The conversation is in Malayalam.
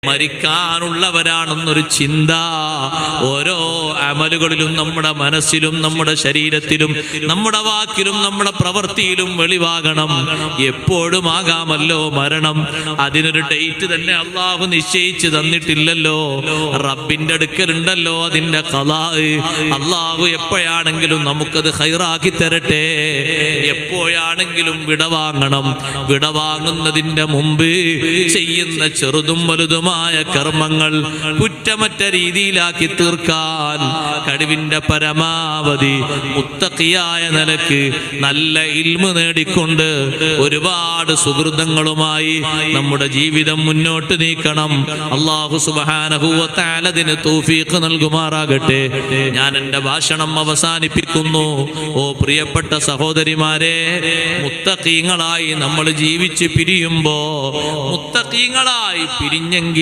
മരിക്കാനുള്ളവരാണെന്നൊരു ചിന്ത ഓരോ അമലുകളിലും, നമ്മുടെ മനസ്സിലും, നമ്മുടെ ശരീരത്തിലും, നമ്മുടെ വാക്കിലും, നമ്മുടെ പ്രവൃത്തിയിലും വെളിവാകണം. എപ്പോഴും ആകാമല്ലോ മരണം. അതിനൊരു ഡേറ്റ് തന്നെ അള്ളാഹു നിശ്ചയിച്ച് തന്നിട്ടില്ലല്ലോ. റബ്ബിന്റെ അടുക്കലുണ്ടല്ലോ അതിന്റെ ഖലാ. അള്ളാഹു എപ്പോഴാണെങ്കിലും നമുക്കത് ഖൈറാക്കി തരട്ടെ. എപ്പോഴാണെങ്കിലും വിടവാങ്ങണം. വിടവാങ്ങുന്നതിന്റെ മുമ്പ് ചെയ്യുന്ന ചെറുതും വലുതും കർമ്മങ്ങൾ കുറ്റമറ്റ രീതിയിലാക്കി തീർക്കാൻ കഴിവിന്റെ പരമാവധി മുത്തഖിയായ നിലക്ക് നല്ല ഇൽമു നേടിക്കൊണ്ട് ഒരുപാട് സുഹൃതങ്ങളുമായി നമ്മുടെ ജീവിതം മുന്നോട്ട് നീക്കണം. അല്ലാഹു സുബ്ഹാനഹു വ തആല അതിന് തൗഫീഖ് നൽകുമാറാകട്ടെ. ഞാൻ എൻ്റെ ഭാഷണം അവസാനിപ്പിക്കുന്നു. ഓ പ്രിയപ്പെട്ട സഹോദരിമാരെ, മുത്തഖീങ്ങളായി നമ്മൾ ജീവിച്ച് പിരിയുമ്പോ, മുത്തഖീങ്ങളായി പിരിഞ്ഞെങ്കിൽ